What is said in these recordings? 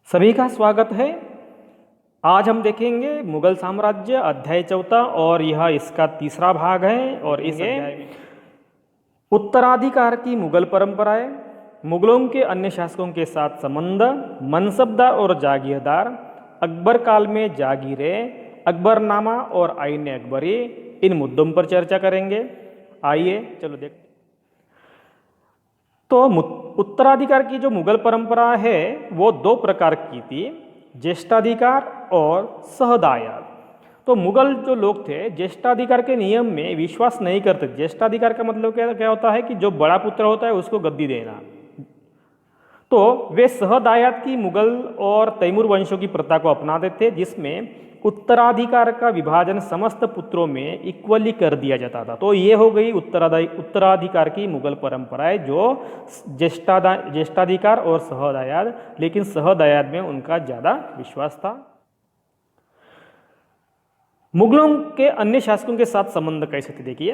सभी का स्वागत है। आज हम देखेंगे मुगल साम्राज्य अध्याय चौथा और यह इसका तीसरा भाग है। और इस अध्याय में उत्तराधिकार की मुगल परंपराएं, मुगलों के अन्य शासकों के साथ संबंध, मनसबदार और जागीरदार, अकबर काल में जागीरें, अकबरनामा और आईन अकबरी, इन मुद्दों पर चर्चा करेंगे। आइए चलो देखते। तो उत्तराधिकार की जो मुगल परंपरा है वो दो प्रकार की थी, ज्येष्ठाधिकार और सहदायाद। तो मुगल जो लोग थे ज्येष्ठाधिकार के नियम में विश्वास नहीं करते। ज्येष्ठाधिकार का मतलब क्या क्या होता है कि जो बड़ा पुत्र होता है उसको गद्दी देना। तो वे सहदायाद की मुगल और तैमूर वंशों की प्रथा को अपनाते थे, जिसमें उत्तराधिकार का विभाजन समस्त पुत्रों में इक्वली कर दिया जाता था। तो ये हो गई उत्तराधिकार की मुगल परंपराएं, जो ज्येष्ठाधिकार और सहदायाद, लेकिन सहदायाद में उनका ज़्यादा विश्वास था। मुगलों के अन्य शासकों के साथ संबंध कैसे थे देखिए।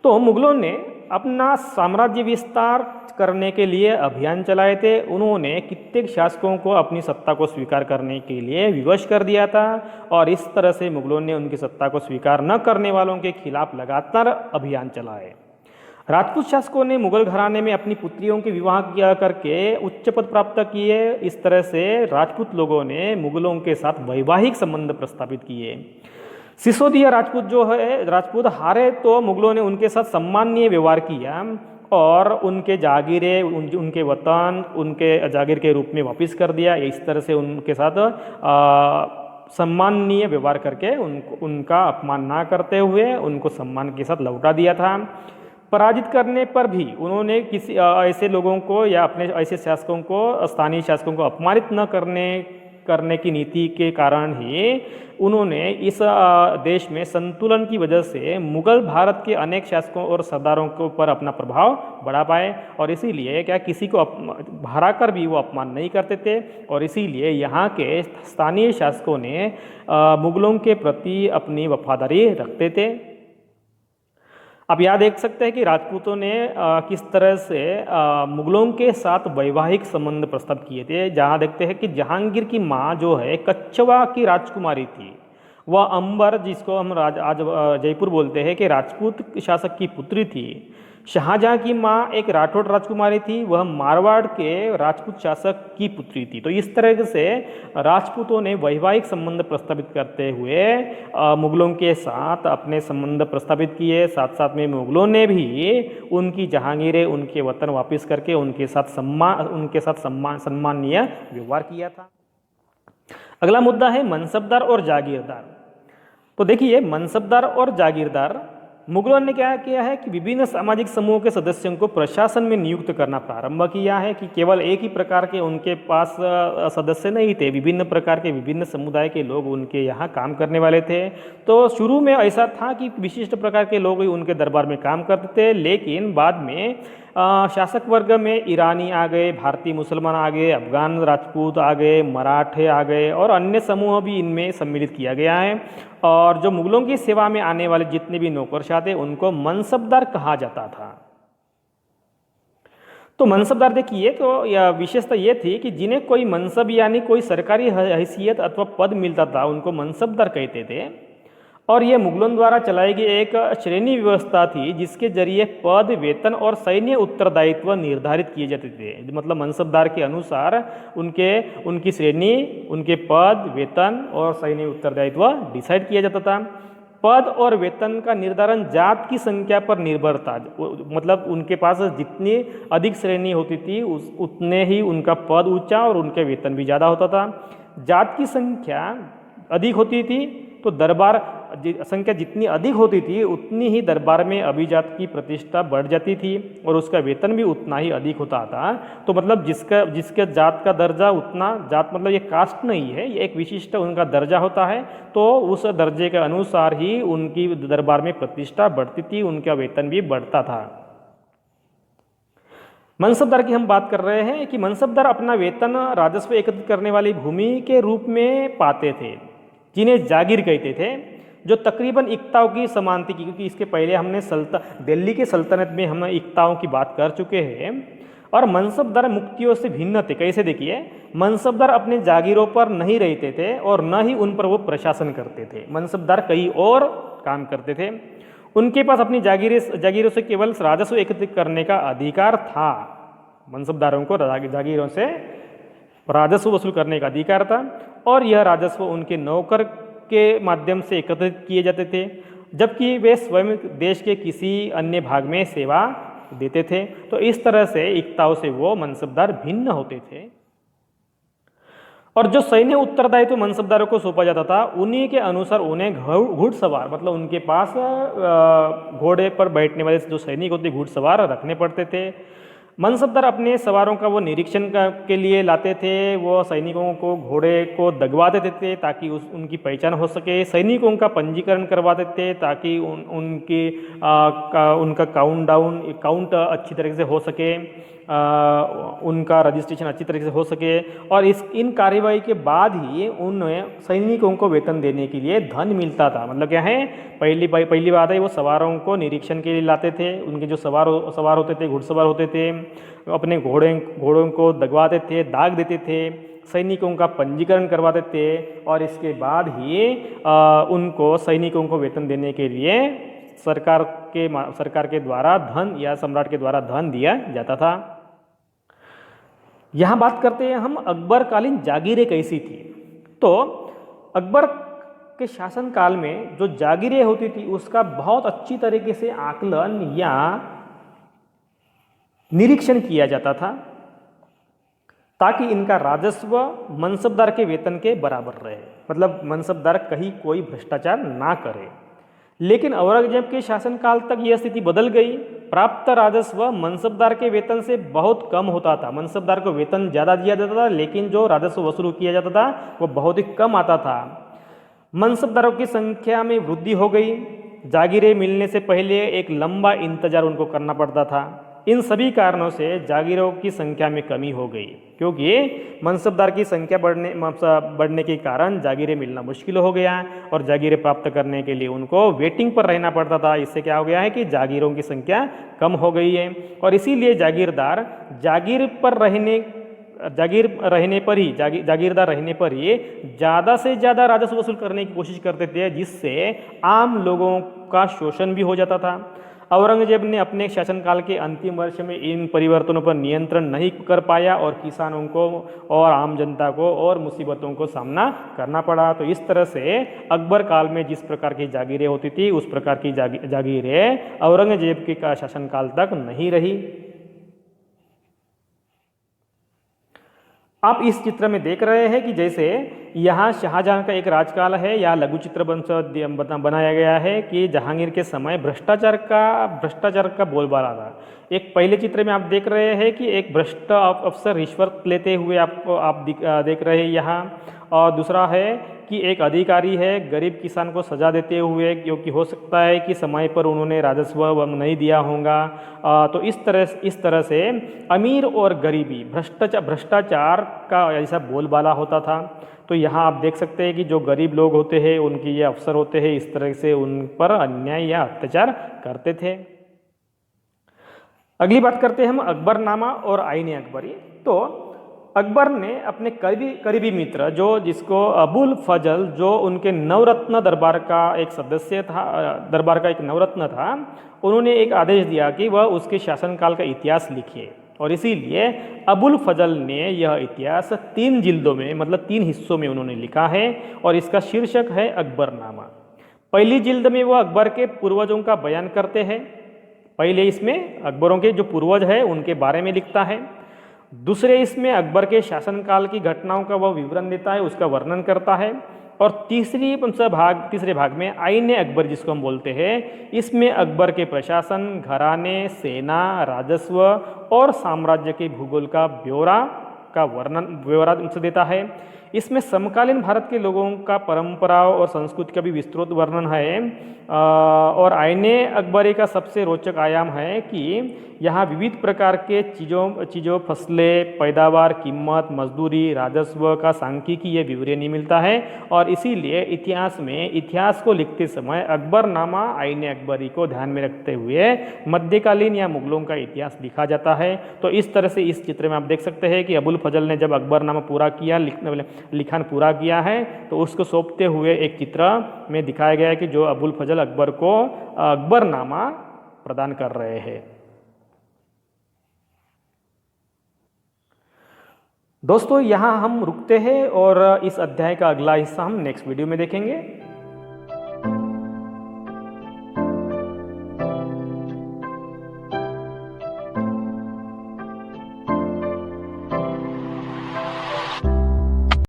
तो मुगलों ने अपना साम्राज्य विस्तार करने के लिए अभियान चलाए थे। उन्होंने कितने शासकों को अपनी सत्ता को स्वीकार करने के लिए विवश कर दिया था, और इस तरह से मुगलों ने उनकी सत्ता को स्वीकार न करने वालों के खिलाफ लगातार अभियान चलाए। राजपूत शासकों ने मुगल घराने में अपनी पुत्रियों के विवाह किया करके उच्च पद प्राप्त किए। इस तरह से राजपूत लोगों ने मुगलों के साथ वैवाहिक संबंध प्रस्तावित किए। सिसोदिया राजपूत जो है राजपूत हारे तो मुगलों ने उनके साथ सम्माननीय व्यवहार किया और उनके जागीरें, उनके वतन उनके जागीर के रूप में वापस कर दिया। इस तरह से उनके साथ सम्माननीय व्यवहार करके उनका अपमान ना करते हुए उनको सम्मान के साथ लौटा दिया था। पराजित करने पर भी उन्होंने किसी ऐसे लोगों को या अपने ऐसे शासकों को, स्थानीय शासकों को अपमानित न करने की नीति के कारण ही उन्होंने इस देश में संतुलन की वजह से मुगल भारत के अनेक शासकों और सरदारों के ऊपर अपना प्रभाव बढ़ा पाए। और इसीलिए क्या किसी को हरा कर भी वो अपमान नहीं करते थे, और इसीलिए यहाँ के स्थानीय शासकों ने मुगलों के प्रति अपनी वफादारी रखते थे। अब यह देख सकते हैं कि राजपूतों ने किस तरह से मुगलों के साथ वैवाहिक संबंध प्रस्ताव किए थे। जहाँ देखते हैं कि जहांगीर की माँ जो है कच्छवा की राजकुमारी थी, वह अंबर, जिसको हम आज जयपुर बोलते हैं, कि राजपूत शासक की पुत्री थी। शाहजहाँ की माँ एक राठौड़ राजकुमारी थी, वह मारवाड़ के राजपूत शासक की पुत्री थी। तो इस तरह से राजपूतों ने वैवाहिक संबंध प्रस्तावित करते हुए मुगलों के साथ अपने संबंध प्रस्तावित किए। साथ साथ में मुगलों ने भी उनकी जहांगीरें, उनके वतन वापस करके उनके साथ सम्माननीय व्यवहार किया था। अगला मुद्दा है मनसबदार और जागीरदार। तो देखिए, मनसबदार और जागीरदार, मुगलों ने क्या किया है कि विभिन्न सामाजिक समूहों के सदस्यों को प्रशासन में नियुक्त करना प्रारंभ किया है। कि केवल एक ही प्रकार के उनके पास सदस्य नहीं थे, विभिन्न प्रकार के विभिन्न समुदाय के लोग उनके यहाँ काम करने वाले थे। तो शुरू में ऐसा था कि विशिष्ट प्रकार के लोग उनके दरबार में काम करते थे, लेकिन बाद में शासक वर्ग में ईरानी आ गए, भारतीय मुसलमान आ गए, अफगान राजपूत आ गए, मराठे आ गए, और अन्य समूह भी इनमें सम्मिलित किया गया है। और जो मुगलों की सेवा में आने वाले जितने भी नौकरशाह थे उनको मनसबदार कहा जाता था। तो मनसबदार देखिए, तो यह विशेषता ये थी कि जिन्हें कोई मनसब यानी कोई सरकारी हैसियत अथवा पद मिलता था उनको मनसबदार कहते थे। और यह मुगलों द्वारा चलाई गई एक श्रेणी व्यवस्था थी, जिसके जरिए पद, वेतन और सैन्य उत्तरदायित्व निर्धारित किए जाते थे। मतलब मनसबदार के अनुसार उनकी श्रेणी, उनके पद, वेतन और सैन्य उत्तरदायित्व डिसाइड किया जाता था। पद और वेतन का निर्धारण जात की संख्या पर निर्भर था। मतलब उनके पास जितनी अधिक श्रेणी होती थी उतने ही उनका पद ऊंचा और उनके वेतन भी ज़्यादा होता था। जात की संख्या अधिक होती थी तो दरबार संख्या जितनी अधिक होती थी उतनी ही दरबार में अभिजात की प्रतिष्ठा बढ़ जाती थी और उसका वेतन भी उतना ही अधिक होता था। तो मतलब जिसके जात का दर्जा उतना, जात मतलब ये कास्ट नहीं है, ये एक विशिष्ट उनका दर्जा होता है, तो उस दर्जे के अनुसार ही उनकी दरबार में प्रतिष्ठा बढ़ती थी, उनका वेतन भी बढ़ता था। मनसबदार की हम बात कर रहे हैं कि मनसबदार अपना वेतन राजस्व एकत्रित करने वाली भूमि के रूप में पाते थे, जिन्हें जागीर कहते थे, जो तकरीबन इक्ताओं की समान थी। क्योंकि इसके पहले हमने दिल्ली के सल्तनत में हम इक्ताओं की बात कर चुके हैं। और मनसबदार मुक्तियों से भिन्न थे। कैसे? देखिए, मनसबदार अपने जागीरों पर नहीं रहते थे और न ही उन पर वो प्रशासन करते थे। मनसबदार कहीं और काम करते थे। उनके पास अपनी जागीरों से केवल राजस्व एकत्रित करने का अधिकार था। मनसबदारों को जागीरों से राजस्व वसूल करने का अधिकार था और यह राजस्व उनके नौकर के माध्यम से एकत्रित किए जाते थे, जबकि वे स्वयं देश के किसी अन्य भाग में सेवा देते थे। तो इस तरह से एकताओं से वो मनसबदार भिन्न होते थे। और जो सैन्य उत्तरदायित्व मनसबदारों को सौंपा जाता था, उन्हीं के अनुसार उन्हें घुड़सवार, मतलब उनके पास घोड़े पर बैठने वाले जो सैनिक होते घुड़सवार रखने पड़ते थे। मनसबदार अपने सवारों का वो निरीक्षण के लिए लाते थे। वो सैनिकों को घोड़े को दगवा देते थे ताकि उनकी पहचान हो सके। सैनिकों का पंजीकरण करवा देते थे ताकि उनका काउंट अच्छी तरह से हो सके, उनका रजिस्ट्रेशन अच्छी तरीके से हो सके। और इन कार्यवाही के बाद ही उन्हें सैनिकों को वेतन देने के लिए धन मिलता था। मतलब क्या है, पहली बात है, वो सवारों को निरीक्षण के लिए लाते थे। उनके जो सवार होते थे, घुड़सवार होते थे, अपने घोड़ों को दगवाते थे, दाग देते थे, सैनिकों का पंजीकरण करवाते थे और इसके बाद ही उनको सैनिकों को वेतन देने के लिए सरकार के द्वारा धन या सम्राट के द्वारा धन दिया जाता था। यहाँ बात करते हैं हम अकबरकालीन जागीरें कैसी थी। तो अकबर के शासनकाल में जो जागीरें होती थी उसका बहुत अच्छी तरीके से आकलन या निरीक्षण किया जाता था ताकि इनका राजस्व मनसबदार के वेतन के बराबर रहे, मतलब मनसबदार कहीं कोई भ्रष्टाचार ना करे। लेकिन औरंगजेब के शासनकाल तक यह स्थिति बदल गई। प्राप्त राजस्व मनसबदार के वेतन से बहुत कम होता था। मनसबदार को वेतन ज़्यादा दिया जाता था, लेकिन जो राजस्व वसूल किया जाता था वो बहुत ही कम आता था। मनसबदारों की संख्या में वृद्धि हो गई। जागीरें मिलने से पहले एक लंबा इंतजार उनको करना पड़ता था। इन सभी कारणों से जागीरों की संख्या में कमी हो गई, क्योंकि मनसबदार की संख्या बढ़ने के कारण जागीरें मिलना मुश्किल हो गया और जागीरें प्राप्त करने के लिए उनको वेटिंग पर रहना पड़ता था। इससे क्या हो गया है कि जागीरों की संख्या कम हो गई है और इसीलिए जागीरदार जागीरदार रहने पर ही ज़्यादा से ज़्यादा राजस्व वसूल करने की कोशिश करते थे, जिससे आम लोगों का शोषण भी हो जाता था। औरंगजेब ने अपने शासनकाल के अंतिम वर्ष में इन परिवर्तनों पर नियंत्रण नहीं कर पाया और किसानों को और आम जनता को और मुसीबतों को सामना करना पड़ा। तो इस तरह से अकबर काल में जिस प्रकार की जागीरें होती थी उस प्रकार की जागीरें औरंगजेब के शासनकाल तक नहीं रही। आप इस चित्र में देख रहे हैं कि जैसे यहाँ शाहजहां का एक राजकाल है या लघु चित्र बनाया गया है कि जहांगीर के समय भ्रष्टाचार का बोलबाला था। एक पहले चित्र में आप देख रहे हैं कि एक भ्रष्ट अफसर रिश्वत लेते हुए आप देख रहे हैं यहाँ, और दूसरा है कि एक अधिकारी है गरीब किसान को सजा देते हुए, क्योंकि हो सकता है कि समय पर उन्होंने राजस्व नहीं दिया होगा। तो इस तरह से अमीर और गरीबी भ्रष्टाचार का ऐसा बोलबाला होता था। तो यहाँ आप देख सकते हैं कि जो गरीब लोग होते हैं उनके ये अफसर होते हैं, इस तरह से उन पर अन्याय या अत्याचार करते थे। अगली बात करते हैं हम अकबरनामा और आईने अकबरी। तो अकबर ने अपने करीबी मित्र जिसको अबुल फजल, जो उनके नवरत्न दरबार का एक सदस्य था, दरबार का एक नवरत्न था, उन्होंने एक आदेश दिया कि वह उसके शासनकाल का इतिहास लिखिए। और इसीलिए अबुल फजल ने यह इतिहास 3 जिल्दों में, मतलब 3 हिस्सों में उन्होंने लिखा है और इसका शीर्षक है अकबरनामा। पहली जिल्द में वह अकबर के पूर्वजों का बयान करते हैं। पहले इसमें अकबरों के जो पूर्वज हैं उनके बारे में लिखता है। दूसरे इसमें अकबर के शासनकाल की घटनाओं का वह विवरण देता है, उसका वर्णन करता है। और तीसरे भाग में आईने अकबर जिसको हम बोलते हैं, इसमें अकबर के प्रशासन, घराने, सेना, राजस्व और साम्राज्य के भूगोल का ब्यौरा का वर्णन विवरण से देता है। इसमें समकालीन भारत के लोगों का परंपराओं और संस्कृति का भी विस्तृत वर्णन है। और आईने अकबरी का सबसे रोचक आयाम है कि यहाँ विविध प्रकार के चीज़ों फसलें, पैदावार, कीमत, मजदूरी, राजस्व का सांख्यिकी ये विवरण मिलता है। और इसीलिए इतिहास को लिखते समय अकबरनामा आईने अकबरी को ध्यान में रखते हुए मध्यकालीन या मुगलों का इतिहास लिखा जाता है। तो इस तरह से इस चित्र में आप देख सकते हैं कि अबुल फजल ने जब अकबरनामा पूरा किया, लिखन पूरा किया है, तो उसको सौंपते हुए एक चित्र में दिखाया गया है कि जो अबुल फजल अकबर को अकबरनामा प्रदान कर रहे हैं। दोस्तों यहाँ हम रुकते हैं और इस अध्याय का अगला हिस्सा हम नेक्स्ट वीडियो में देखेंगे।